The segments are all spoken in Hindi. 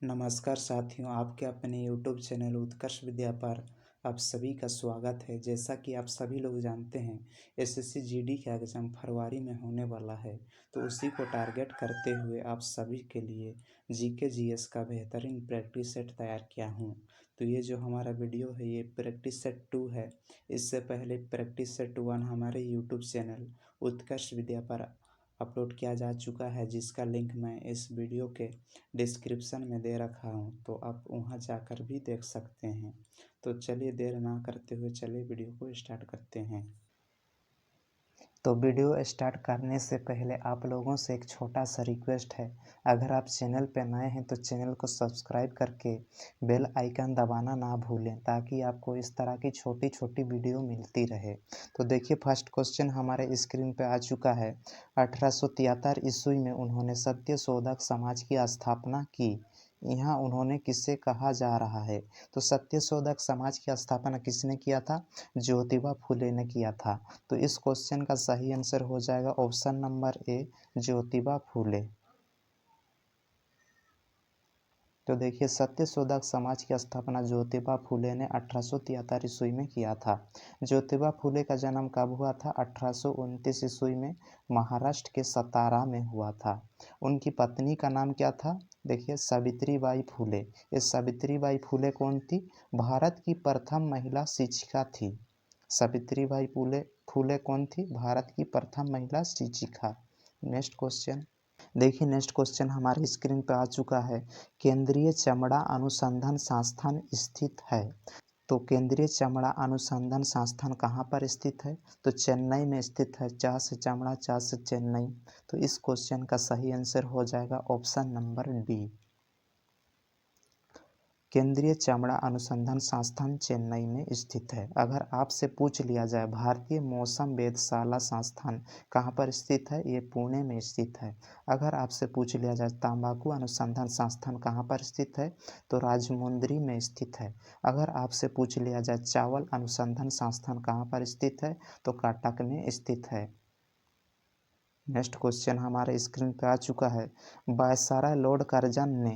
नमस्कार साथियों, आपके अपने यूट्यूब चैनल उत्कर्ष विद्या पर आप सभी का स्वागत है। जैसा कि आप सभी लोग जानते हैं, एसएससी जीडी का एग्ज़ाम फरवरी में होने वाला है, तो उसी को टारगेट करते हुए आप सभी के लिए जीके जीएस का बेहतरीन प्रैक्टिस सेट तैयार किया हूँ। तो ये जो हमारा वीडियो है, ये प्रैक्टिस सेट 2 है। इससे पहले प्रैक्टिस सेट 1 हमारे यूट्यूब चैनल उत्कर्ष विद्या पर अपलोड किया जा चुका है, जिसका लिंक मैं इस वीडियो के डिस्क्रिप्शन में दे रखा हूँ, तो आप वहाँ जाकर भी देख सकते हैं। तो चलिए देर ना करते हुए चलिए वीडियो को स्टार्ट करते हैं। तो वीडियो स्टार्ट करने से पहले आप लोगों से एक छोटा सा रिक्वेस्ट है। अगर आप चैनल पर नए हैं तो चैनल को सब्सक्राइब करके बेल आइकन दबाना ना भूलें, ताकि आपको इस तरह की छोटी छोटी वीडियो मिलती रहे। तो देखिए, फर्स्ट क्वेश्चन हमारे स्क्रीन पे आ चुका है। 1873 ईस्वी में उन्होंने सत्यशोधक समाज की स्थापना की। यहाँ उन्होंने किसे कहा जा रहा है? तो सत्यशोधक समाज की स्थापना किसने किया था? ज्योतिबा फुले ने किया था। तो इस क्वेश्चन का सही आंसर हो जाएगा option number A, Jyotiba Phule. तो देखिए, सत्यशोधक समाज की स्थापना ज्योतिबा फुले ने 1873 ईस्वी में किया था। ज्योतिबा फुले का जन्म कब हुआ था? 1829 ईस्वी में महाराष्ट्र के सतारा में हुआ था। उनकी पत्नी का नाम क्या था? देखिए, सावित्रीबाई फुले। ये सावित्रीबाई फुले कौन थी? भारत की प्रथम महिला शिक्षिका थी। सावित्रीबाई फुले फुले कौन थी? भारत की प्रथम महिला शिक्षिका। नेक्स्ट क्वेश्चन देखिए, नेक्स्ट क्वेश्चन हमारे स्क्रीन पर आ चुका है। केंद्रीय चमड़ा अनुसंधान संस्थान स्थित है। तो केंद्रीय चमड़ा अनुसंधान संस्थान कहाँ पर स्थित है? तो चेन्नई में स्थित है। चा से चमड़ा, चा से चेन्नई। तो इस क्वेश्चन का सही आंसर हो जाएगा ऑप्शन नंबर डी। केंद्रीय चमड़ा अनुसंधान संस्थान चेन्नई में स्थित है। अगर आपसे पूछ लिया जाए भारतीय मौसम वेधशाला संस्थान कहाँ पर स्थित है? ये पुणे में स्थित है। अगर आपसे पूछ लिया जाए तंबाकू अनुसंधान संस्थान कहाँ पर स्थित है? तो राजमुंद्री में स्थित है। अगर आपसे पूछ लिया जाए चावल अनुसंधान संस्थान कहाँ पर स्थित है? तो कटक में स्थित है। नेक्स्ट क्वेश्चन हमारे स्क्रीन पे आ चुका है। वायसराय लॉर्ड कर्जन ने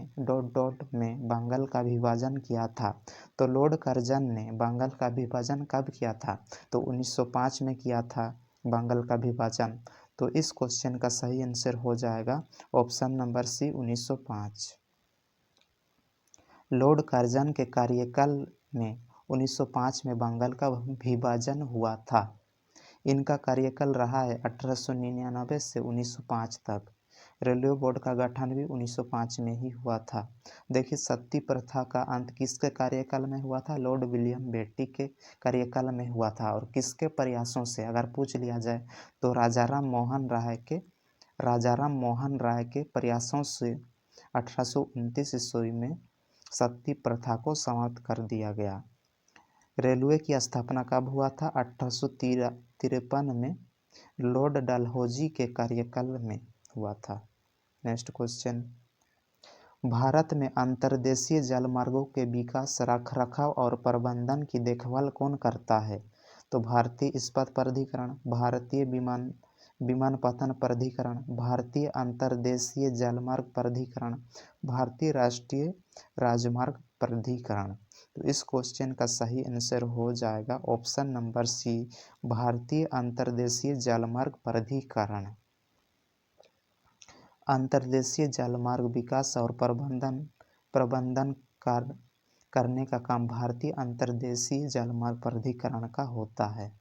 में बंगाल का विभाजन किया था। तो लॉर्ड कर्जन ने बंगाल का विभाजन कब किया था? तो 1905 में किया था बंगाल का विभाजन। तो इस क्वेश्चन का सही आंसर हो जाएगा option number C, 1905। Lord Curzon के कार्यकाल में 1905 में बंगाल का विभाजन हुआ था। इनका कार्यकाल रहा है 1899 से 1905 तक। रेलवे बोर्ड का गठन भी 1905 में ही हुआ था। देखिए, सती प्रथा का अंत किसके कार्यकाल में हुआ था? लॉर्ड विलियम बेंटिक के कार्यकाल में हुआ था। और किसके प्रयासों से अगर पूछ लिया जाए तो राजाराम मोहन राय के प्रयासों से 1829 ईस्वी में सती प्रथा को समाप्त कर दिया गया। रेलवे की स्थापना कब हुआ था? 1853 में लॉर्ड डलहौजी के कार्यकाल में हुआ था। नेक्स्ट क्वेश्चन, भारत में अंतर्देशीय जलमार्गों के विकास, रखरखाव और प्रबंधन की देखभाल कौन करता है? तो भारतीय इस्पात प्राधिकरण, भारतीय विमानपत्तन प्राधिकरण, भारतीय अंतर्देशीय जलमार्ग प्राधिकरण, भारतीय राष्ट्रीय राजमार्ग प्राधिकरण। तो इस क्वेश्चन का सही आंसर हो जाएगा ऑप्शन नंबर सी, भारतीय अंतर्देशीय जलमार्ग प्राधिकरण। अंतर्देशीय जलमार्ग विकास और प्रबंधन करने का काम भारतीय अंतर्देशीय जलमार्ग प्राधिकरण का होता है।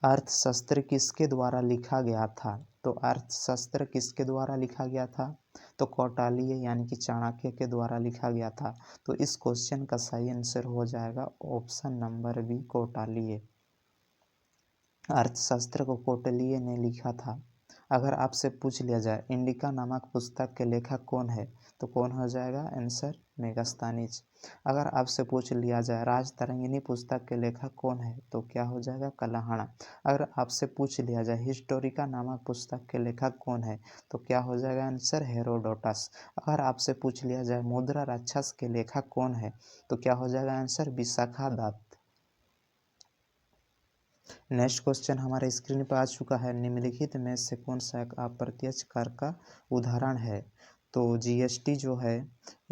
अर्थशास्त्र किसके द्वारा लिखा गया था? तो अर्थशास्त्र किसके द्वारा लिखा गया था? तो कौटिल्य यानी कि चाणक्य के द्वारा लिखा गया था। तो इस क्वेश्चन का सही आंसर हो जाएगा ऑप्शन नंबर बी, कौटिल्य। अर्थशास्त्र को कौटिल्य ने लिखा था। अगर आपसे पूछ लिया जाए इंडिका नामक पुस्तक के लेखक कौन है? तो कौन हो जाएगा आंसर? मेगास्थनीज। अगर आपसे पूछ लिया जाए राजतरंगिणी पुस्तक के लेखक कौन है? तो क्या हो जाएगा? कल्हण। अगर आपसे पूछ लिया जाए हिस्टोरिका नामक पुस्तक के लेखक कौन है? तो क्या हो जाएगा आंसर? हेरोडोटस। अगर आपसे पूछ लिया जाए मुद्रा राक्षस के लेखक कौन है? तो क्या हो जाएगा answer? Vishakha Datta. Next question हमारे स्क्रीन पर आ चुका है। निम्नलिखित में से कौन सा एक अप्रत्यक्ष कर का उदाहरण है? तो जीएसटी जो है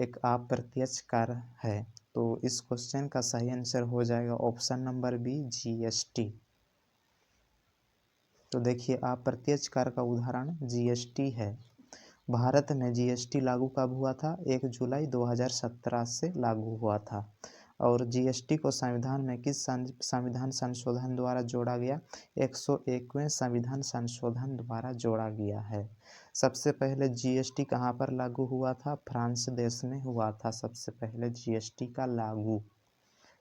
एक अप्रत्यक्ष कर है। तो इस क्वेश्चन का सही आंसर हो जाएगा ऑप्शन नंबर बी, जीएसटी। तो देखिए अप्रत्यक्ष कर का उदाहरण जीएसटी है। भारत में जीएसटी लागू कब हुआ था? 1 जुलाई 2017 से लागू हुआ था। और जीएसटी को संविधान में किस संविधान संशोधन द्वारा जोड़ा गया? 101वें संविधान संशोधन द्वारा जोड़ा गया है। सबसे पहले जीएसटी कहाँ पर लागू हुआ था? फ्रांस देश में हुआ था सबसे पहले जीएसटी का लागू।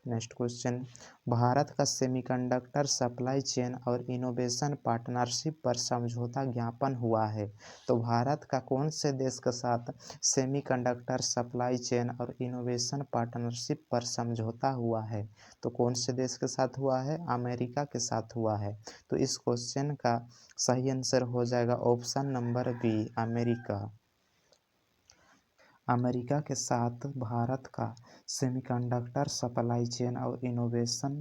नेक्स्ट क्वेश्चन, भारत का सेमीकंडक्टर सप्लाई चेन और इनोवेशन पार्टनरशिप पर समझौता ज्ञापन हुआ है। तो भारत का कौन से देश के साथ सेमीकंडक्टर सप्लाई चेन और इनोवेशन पार्टनरशिप पर समझौता हुआ है? तो कौन से देश के साथ हुआ है? अमेरिका के साथ हुआ है। तो इस क्वेश्चन का सही आंसर हो जाएगा option number B, America. America के साथ भारत का सेमीकंडक्टर सप्लाई चेन और इनोवेशन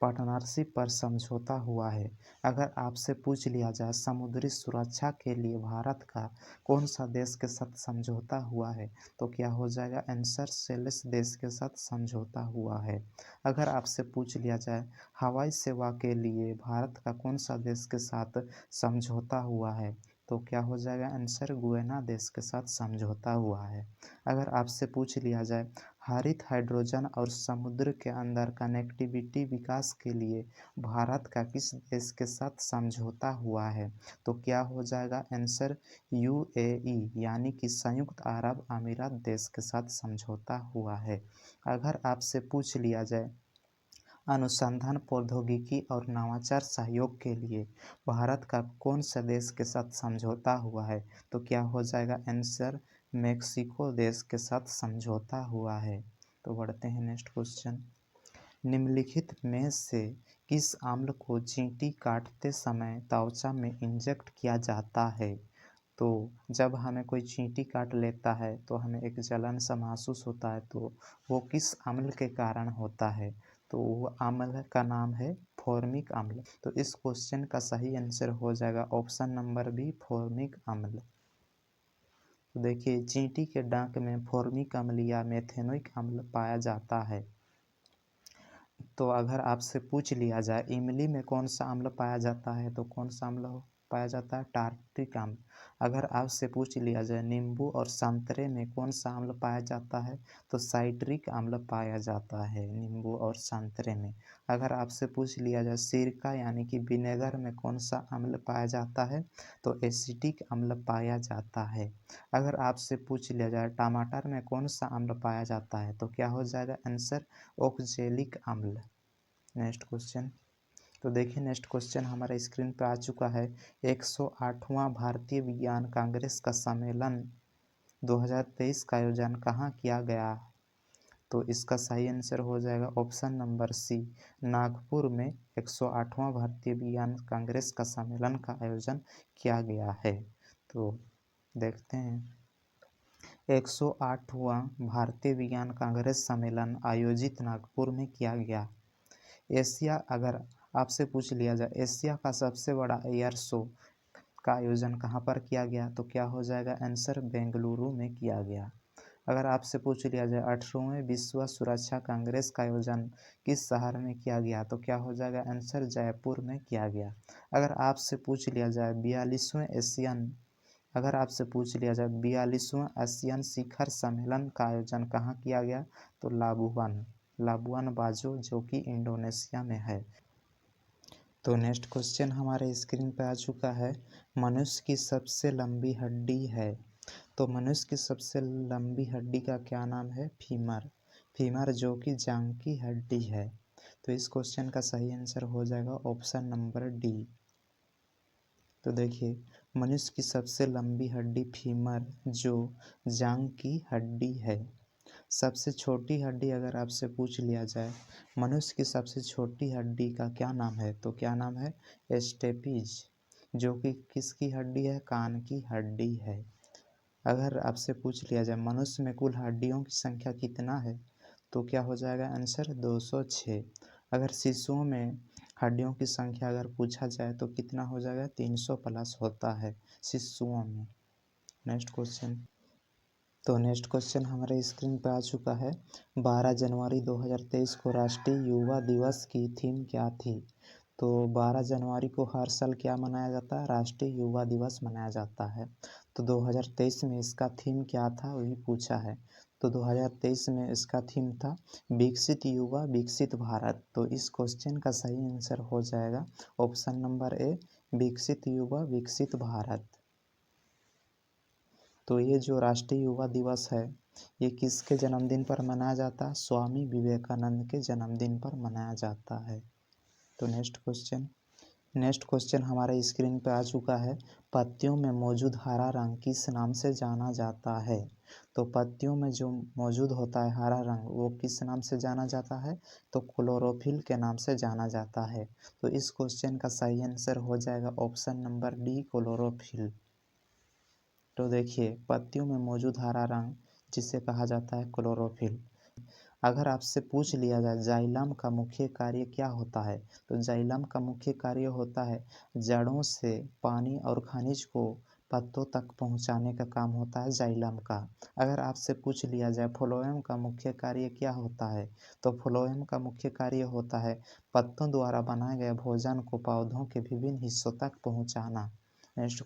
पार्टनरशिप पर समझौता हुआ है। अगर आपसे पूछ लिया जाए समुद्री सुरक्षा के लिए भारत का कौन सा देश के साथ समझौता हुआ है, तो क्या हो जाएगा आंसर? सेशेल्स देश के साथ समझौता हुआ है। अगर आपसे पूछ लिया जाए हवाई सेवा के लिए भारत का कौन सा देश के साथ समझौता हुआ है, तो क्या हो जाएगा आंसर? गुयाना देश के साथ समझौता हुआ है। अगर आपसे पूछ लिया जाए हरित हाइड्रोजन और समुद्र के अंदर कनेक्टिविटी विकास के लिए भारत का किस देश के साथ समझौता हुआ है, तो क्या हो जाएगा आंसर? यूएई यानी कि संयुक्त अरब अमीरात देश के साथ समझौता हुआ है। अगर आपसे पूछ लिया जाए अनुसंधान प्रौद्योगिकी और नवाचार सहयोग के लिए भारत का कौन सा देश के साथ समझौता हुआ है, तो क्या हो जाएगा आंसर? मेक्सिको देश के साथ समझौता हुआ है। तो बढ़ते हैं नेक्स्ट क्वेश्चन, निम्नलिखित में से किस अम्ल को चींटी काटते समय त्वचा में इंजेक्ट किया जाता है? तो जब हमें कोई चींटी काट लेता है तो हमें एक जलन सा महसूस होता है, तो वो किस अम्ल के कारण होता है? तो वो अम्ल का नाम है फॉर्मिक अम्ल। तो इस क्वेश्चन का सही आंसर हो जाएगा ऑप्शन नंबर बी, फॉर्मिक अम्ल। तो देखिए चींटी के डंक में फॉर्मिक अम्ल या मेथेनोइक अम्ल पाया जाता है। तो अगर आपसे पूछ लिया जाए इमली में कौन सा अम्ल पाया जाता है, तो कौन सा अम्ल पाया जाता है? टार्ट्रिक अम्ल। अगर आपसे पूछ लिया जाए नींबू और संतरे में कौन सा अम्ल पाया जाता है, तो साइट्रिक अम्ल पाया जाता है नींबू और संतरे में। अगर आपसे पूछ लिया जाए सिरका यानी कि विनेगर में कौन सा अम्ल पाया जाता है, तो एसिटिक अम्ल पाया जाता है। अगर आपसे पूछ लिया जाए टमाटर में कौन सा अम्ल पाया जाता है, तो क्या हो जाएगा आंसर? ऑक्जेलिक अम्ल। नेक्स्ट क्वेश्चन, तो देखिए नेक्स्ट क्वेश्चन हमारे स्क्रीन पर आ चुका है। 108वां भारतीय विज्ञान कांग्रेस का सम्मेलन 2023 का आयोजन कहाँ किया गया? तो इसका सही आंसर हो जाएगा ऑप्शन नंबर सी, नागपुर में 108वां भारतीय विज्ञान कांग्रेस का सम्मेलन का आयोजन किया गया है। तो देखते हैं 108वां भारतीय विज्ञान कांग्रेस सम्मेलन आयोजित नागपुर में किया गया। एशिया, अगर आपसे पूछ लिया जाए एशिया का सबसे बड़ा एयर शो का आयोजन कहाँ पर किया गया, तो क्या हो जाएगा आंसर? बेंगलुरु में किया गया। अगर आपसे पूछ लिया जाए 18वें विश्व सुरक्षा कांग्रेस का आयोजन किस शहर में किया गया, तो क्या हो जाएगा आंसर? जयपुर में किया गया। अगर आपसे पूछ लिया जाए 42वां एशियन शिखर सम्मेलन का आयोजन कहाँ किया गया, तो लाबुआन बाजो जो कि इंडोनेशिया में है। तो नेक्स्ट क्वेश्चन हमारे स्क्रीन पे आ चुका है, मनुष्य की सबसे लंबी हड्डी है। तो मनुष्य की सबसे लंबी हड्डी का क्या नाम है? फीमर जो कि जांघ की हड्डी है। तो इस क्वेश्चन का सही आंसर हो जाएगा ऑप्शन नंबर डी। तो देखिए मनुष्य की सबसे लंबी हड्डी फीमर जो जांघ की हड्डी है। सबसे छोटी हड्डी अगर आपसे पूछ लिया जाए मनुष्य की सबसे छोटी हड्डी का क्या नाम है, तो क्या नाम है? स्टेपीज, जो कि किसकी हड्डी है? कान की हड्डी है। अगर आपसे पूछ लिया जाए मनुष्य में कुल हड्डियों की संख्या कितना है, तो क्या हो जाएगा आंसर? 206। अगर शिशुओं में हड्डियों की संख्या अगर पूछा जाए तो कितना हो जाएगा? 300 प्लस होता है शिशुओं में। नेक्स्ट क्वेश्चन, तो नेक्स्ट क्वेश्चन हमारे स्क्रीन पे आ चुका है। 12 जनवरी 2023 को राष्ट्रीय युवा दिवस की थीम क्या थी? तो 12 जनवरी को हर साल क्या मनाया जाता है? राष्ट्रीय युवा दिवस मनाया जाता है। तो 2023 में इसका थीम क्या था वही पूछा है। तो 2023 में इसका थीम था विकसित युवा विकसित भारत। तो इस क्वेश्चन का सही आंसर हो जाएगा ऑप्शन नंबर ए, विकसित युवा विकसित भारत। तो ये जो राष्ट्रीय युवा दिवस है ये किसके जन्मदिन पर मनाया जाता है? स्वामी विवेकानंद के जन्मदिन पर मनाया जाता है। तो नेक्स्ट क्वेश्चन हमारे स्क्रीन पे आ चुका है। पत्तियों में मौजूद हरा रंग किस नाम से जाना जाता है? तो पत्तियों में जो मौजूद होता है हरा रंग वो किस नाम से जाना जाता है? तो क्लोरोफिल के नाम से जाना जाता है। तो इस क्वेश्चन का सही आंसर हो जाएगा ऑप्शन नंबर डी, क्लोरोफिल। तो देखिए पत्तियों में मौजूद हरा रंग जिसे कहा जाता है क्लोरोफिल। अगर आपसे पूछ लिया जाए जाइलम का मुख्य कार्य क्या होता है? तो जाइलम का मुख्य कार्य होता है जड़ों से पानी और खनिज को पत्तों तक पहुंचाने का काम होता है जाइलम का। अगर आपसे पूछ लिया जाए फ्लोएम का मुख्य कार्य क्या होता है? तो फ्लोएम का मुख्य कार्य होता है पत्तों द्वारा बनाए गए भोजन को पौधों के विभिन्न हिस्सों तक पहुँचाना। नेक्स्ट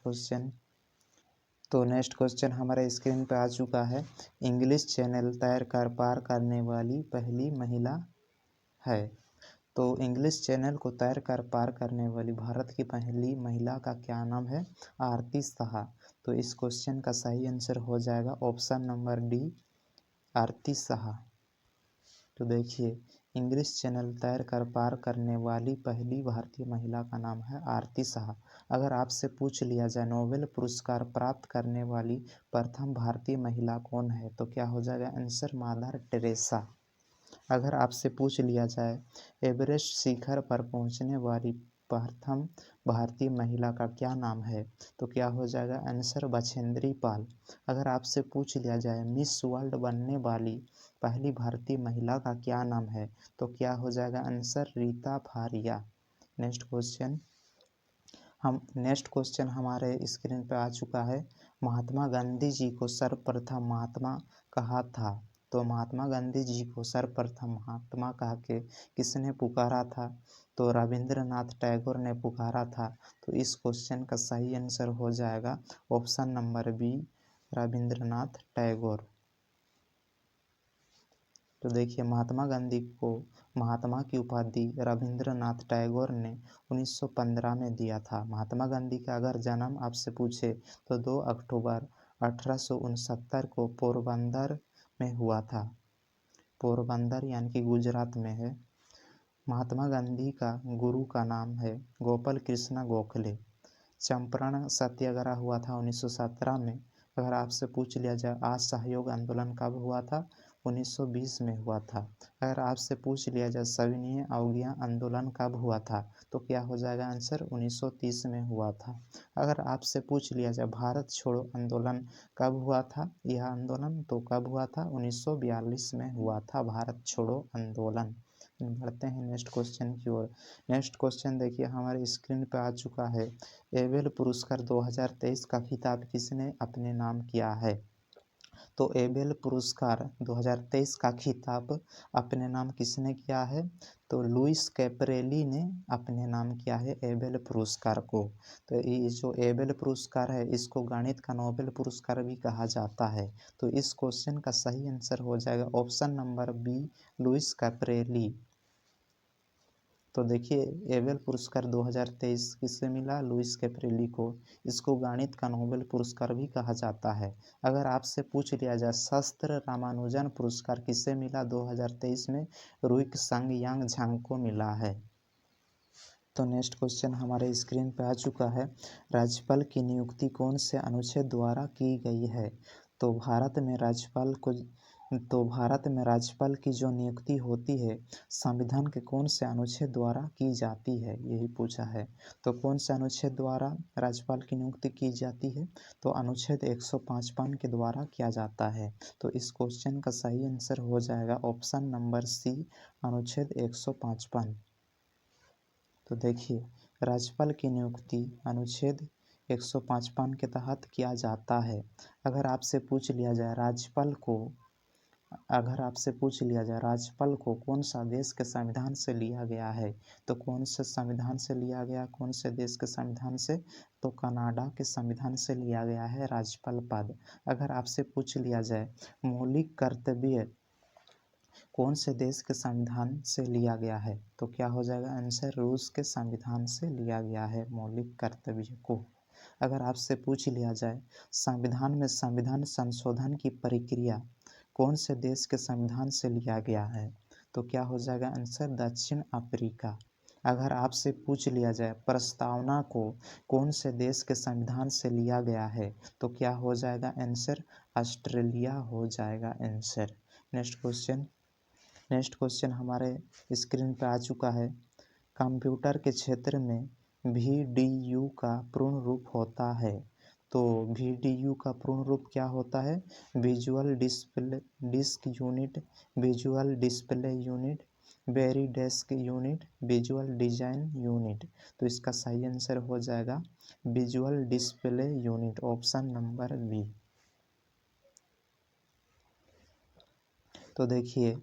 क्वेश्चन हमारे स्क्रीन पर आ चुका है। इंग्लिश चैनल तैर कर पार करने वाली पहली महिला है। तो इंग्लिश चैनल को तैर कर पार करने वाली भारत की पहली महिला का क्या नाम है? आरती साहा। तो इस क्वेश्चन का सही आंसर हो जाएगा ऑप्शन नंबर डी, आरती साहा। तो देखिए इंग्लिश चैनल तैर कर पार करने वाली पहली भारतीय महिला का नाम है आरती साहा। अगर आपसे पूछ लिया जाए नोबेल पुरस्कार प्राप्त करने वाली प्रथम भारतीय महिला कौन है? तो क्या हो जाएगा आंसर? Mother Teresa. अगर आपसे पूछ लिया जाए एवरेस्ट शिखर पर पहुंचने वाली प्रथम भारतीय महिला का क्या नाम है? तो क्या हो जाएगा आंसर? बछेंद्री पाल। अगर आपसे पूछ लिया जाए मिस वर्ल्ड बनने वाली पहली भारतीय महिला का क्या नाम है? तो क्या हो जाएगा answer? Reita Faria. Next question हमारे स्क्रीन पर आ चुका है। महात्मा गांधी जी को सर्वप्रथम महात्मा कहा था? तो महात्मा गांधी जी को सर्वप्रथम महात्मा कहा के किसने पुकारा था? तो रविंद्रनाथ टैगोर ने पुकारा था। तो इस क्वेश्चन का सही आंसर हो जाएगा option number B, Rabindranath Tagore. तो देखिए महात्मा गांधी को महात्मा की उपाधि रविंद्रनाथ टैगोर ने 1915 में दिया था। महात्मा गांधी का अगर जन्म आपसे पूछे तो 2 अक्टूबर 1869 को पोरबंदर में हुआ था। पोरबंदर यानी कि गुजरात में है। महात्मा गांधी का गुरु का नाम है गोपाल कृष्ण गोखले। चंपारण सत्याग्रह हुआ था 1917 में। अगर आपसे पूछ लिया जाए असहयोग आंदोलन कब हुआ था? 1920 में हुआ था। अगर आपसे पूछ लिया जाए सविनय अवज्ञा आंदोलन कब हुआ था? तो क्या हो जाएगा आंसर? 1930 में हुआ था। अगर आपसे पूछ लिया जाए भारत छोड़ो आंदोलन कब हुआ था? यह आंदोलन तो कब हुआ था? 1942 में हुआ था भारत छोड़ो आंदोलन। बढ़ते हैं नेक्स्ट क्वेश्चन की ओर। नेक्स्ट क्वेश्चन देखिए हमारे स्क्रीन पर आ चुका है। एबेल पुरस्कार 2023 का खिताब किसने अपने नाम किया है? तो एबेल पुरस्कार 2023 का खिताब अपने नाम किसने किया है? तो लुइस कैपरेली ने अपने नाम किया है एबेल पुरस्कार को। तो ये जो एबेल पुरस्कार है इसको गणित का नोबेल पुरस्कार भी कहा जाता है। तो इस क्वेश्चन का सही आंसर हो जाएगा ऑप्शन नंबर बी, लुइस कैपरेली। तो देखिए एबेल पुरस्कार 2023 किससे मिला? लुइस कैपरेली को। इसको गणित का नोबेल पुरस्कार भी कहा जाता है। अगर आपसे पूछ लिया जाए शास्त्र रामानुजन पुरस्कार किससे मिला 2023 में? रुइक संग यांग झांग को मिला है। तो नेक्स्ट क्वेश्चन हमारे स्क्रीन पर आ चुका है। राज्यपाल की नियुक्ति कौन से अनुच्छेद द्वारा की गई है? तो भारत में राज्यपाल की जो नियुक्ति होती है संविधान के कौन से अनुच्छेद द्वारा की जाती है, यही पूछा है। तो कौन से अनुच्छेद द्वारा राज्यपाल की नियुक्ति की जाती है? तो अनुच्छेद 155 के द्वारा किया जाता है। तो इस क्वेश्चन का सही आंसर हो जाएगा ऑप्शन नंबर सी, अनुच्छेद 155। तो देखिए राज्यपाल की नियुक्ति अनुच्छेद 155 के तहत किया जाता है। अगर आपसे पूछ लिया जाए राज्यपाल को कौन सा देश के संविधान से लिया गया है, तो कौन से संविधान से लिया गया, कौन से देश के संविधान से, तो कनाडा के संविधान से लिया गया है राज्यपाल पद। अगर आपसे पूछ लिया जाए मौलिक कर्तव्य कौन से देश के संविधान से लिया गया है, तो क्या हो जाएगा आंसर, रूस के संविधान से लिया गया है मौलिक कर्तव्य को। अगर आपसे पूछ लिया जाए संविधान में संविधान संशोधन की प्रक्रिया कौन से देश के संविधान से लिया गया है, तो क्या हो जाएगा आंसर, दक्षिण अफ्रीका। अगर आपसे पूछ लिया जाए प्रस्तावना को कौन से देश के संविधान से लिया गया है, तो क्या हो जाएगा आंसर, ऑस्ट्रेलिया हो जाएगा आंसर। नेक्स्ट क्वेश्चन हमारे स्क्रीन पर आ चुका है। कंप्यूटर के क्षेत्र में VDU का पूर्ण रूप होता है, तो VDU का पूर्ण रूप क्या होता है, visual disk unit, visual display unit, very desk unit, visual design unit. तो इसका सही आंसर हो जाएगा visual display unit, option number B. तो देखिए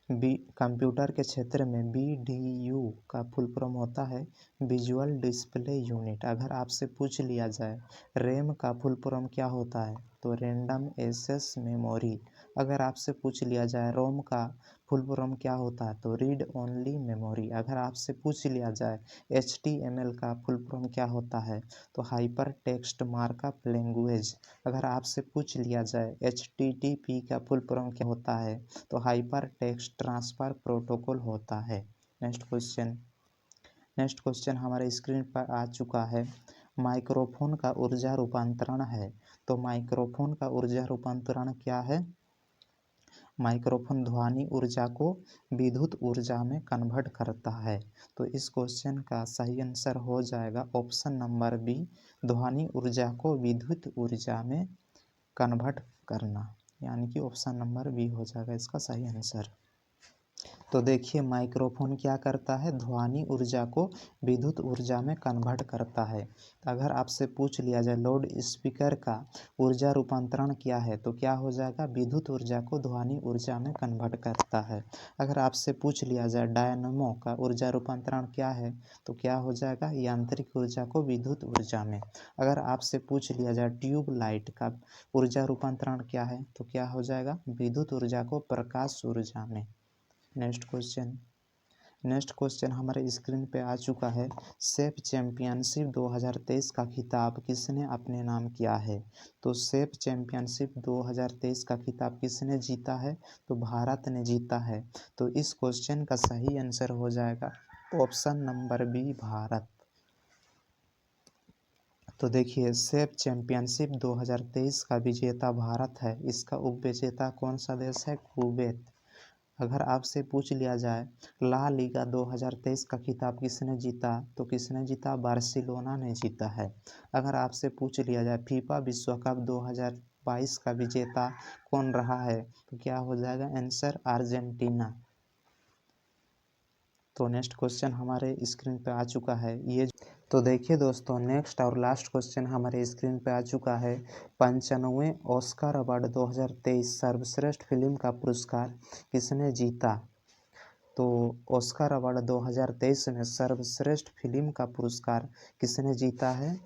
कंप्यूटर के क्षेत्र में VDU का फुल फॉर्म होता है विजुअल डिस्प्ले यूनिट। अगर आपसे पूछ लिया जाए रैम का फुल फॉर्म क्या होता है, तो रैंडम एक्सेस मेमोरी। अगर आपसे पूछ लिया जाए रोम का फुल फॉर्म क्या होता है, तो रीड ओनली मेमोरी। अगर आपसे पूछ लिया जाए HTML का फुल फॉर्म क्या होता है, तो हाइपर टेक्स्ट मार्कअप लैंग्वेज। अगर आपसे पूछ लिया जाए HTTP का फुल फॉर्म क्या होता है, तो हाइपर टेक्स्ट ट्रांसफर प्रोटोकॉल होता है। नेक्स्ट क्वेश्चन हमारे स्क्रीन पर आ चुका है। माइक्रोफोन का ऊर्जा रूपांतरण है, तो माइक्रोफोन का ऊर्जा रूपांतरण क्या है, माइक्रोफोन ध्वनि ऊर्जा को विद्युत ऊर्जा में कन्वर्ट करता है। तो इस क्वेश्चन का सही आंसर हो जाएगा ऑप्शन नंबर बी, ध्वनि ऊर्जा को विद्युत ऊर्जा में कन्वर्ट करना, यानी कि ऑप्शन नंबर बी हो जाएगा इसका सही आंसर। तो देखिए माइक्रोफोन क्या करता है, ध्वनि ऊर्जा को विद्युत ऊर्जा में कन्वर्ट करता है। अगर आपसे पूछ लिया जाए लाउड स्पीकर का ऊर्जा रूपांतरण क्या है, तो क्या हो जाएगा, विद्युत ऊर्जा को ध्वनि ऊर्जा में कन्वर्ट करता है। अगर आपसे पूछ लिया जाए डायनमो का ऊर्जा रूपांतरण क्या है, तो क्या हो जाएगा, यांत्रिक ऊर्जा को विद्युत ऊर्जा में। अगर आपसे पूछ लिया जाए ट्यूब लाइट का ऊर्जा रूपांतरण क्या है, तो क्या हो जाएगा, विद्युत ऊर्जा को प्रकाश ऊर्जा में। नेक्स्ट क्वेश्चन हमारे स्क्रीन पे आ चुका है। सेफ चैंपियनशिप 2023 का खिताब किसने अपने नाम किया है, तो सेफ चैंपियनशिप 2023 का खिताब किसने जीता है, तो भारत ने जीता है। तो इस क्वेश्चन का सही आंसर हो जाएगा ऑप्शन नंबर बी, भारत। तो देखिए सेफ चैंपियनशिप 2023 का विजेता भारत है, इसका उपविजेता कौन सा देश है, कुवैत। अगर आपसे पूछ लिया जाए ला लीगा 2023 का खिताब किसने जीता, तो किसने जीता, बार्सिलोना ने जीता है। अगर आपसे पूछ लिया जाए फीफा विश्व कप 2022 का विजेता कौन रहा है, तो क्या हो जाएगा आंसर, अर्जेंटीना। तो नेक्स्ट क्वेश्चन हमारे स्क्रीन पे आ चुका है ये। तो देखिए दोस्तों नेक्स्ट और लास्ट क्वेश्चन हमारे स्क्रीन पे आ चुका है। 95वें ऑस्कर अवार्ड 2023 सर्वश्रेष्ठ फिल्म का पुरस्कार किसने जीता, तो ऑस्कर अवार्ड 2023 में सर्वश्रेष्ठ फिल्म का पुरस्कार किसने जीता है,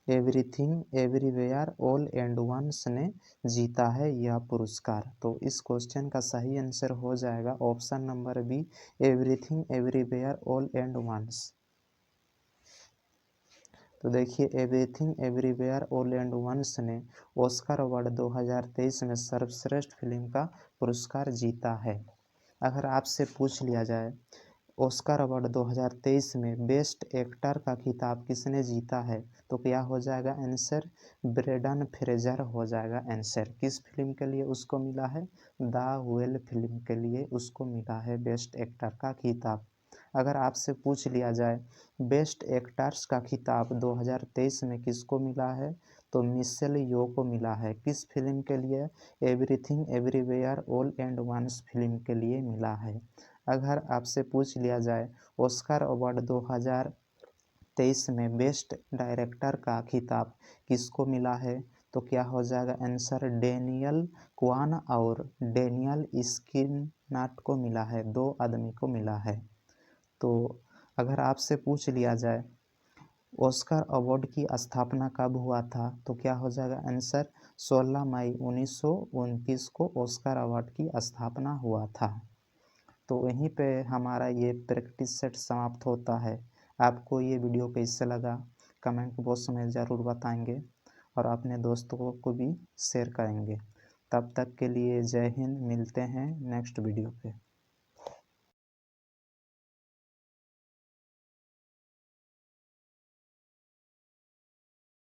everything everywhere all and once ने जीता है यह पुरस्कार। तो इस क्वेश्चन का सही आंसर हो जाएगा option number B, everything everywhere all and once. तो देखिए everything everywhere all and once ने ऑस्कर अवार्ड 2023 में सर्वश्रेष्ठ फिल्म का पुरस्कार जीता है। अगर आपसे पूछ लिया जाए ऑस्कर अवार्ड 2023 में बेस्ट एक्टर का खिताब किसने जीता है, तो क्या हो जाएगा आंसर, ब्रेंडन फ्रेजर हो जाएगा आंसर। किस फिल्म के लिए उसको मिला है, द वेल फिल्म के लिए उसको मिला है बेस्ट एक्टर का खिताब। अगर आपसे पूछ लिया जाए बेस्ट एक्टर्स का खिताब 2023 में किसको मिला है, तो मिशेल यो को मिला है। किस फिल्म के लिए, everything everywhere all and once film के लिए मिला है। अगर आपसे पूछ लिया जाए ऑस्कर अवार्ड 2023 में बेस्ट डायरेक्टर का खिताब किसको मिला है? तो क्या हो जाएगा आंसर, डेनियल क्वान और डेनियल स्किनॉट को मिला है, 2 आदमी को मिला है। तो अगर आपसे पूछ लिया जाए ऑस्कर अवार्ड की स्थापना कब हुआ था, तो क्या हो जाएगा आंसर, 16 मई 1929 को ऑस्कर अवार्ड की स्थापना हुआ था। तो वहीं पे हमारा ये प्रैक्टिस सेट समाप्त होता है। आपको ये वीडियो कैसे लगा कमेंट बॉक्स में ज़रूर बताएंगे और अपने दोस्तों को भी शेयर करेंगे। तब तक के लिए जय हिंद, मिलते हैं नेक्स्ट वीडियो पे।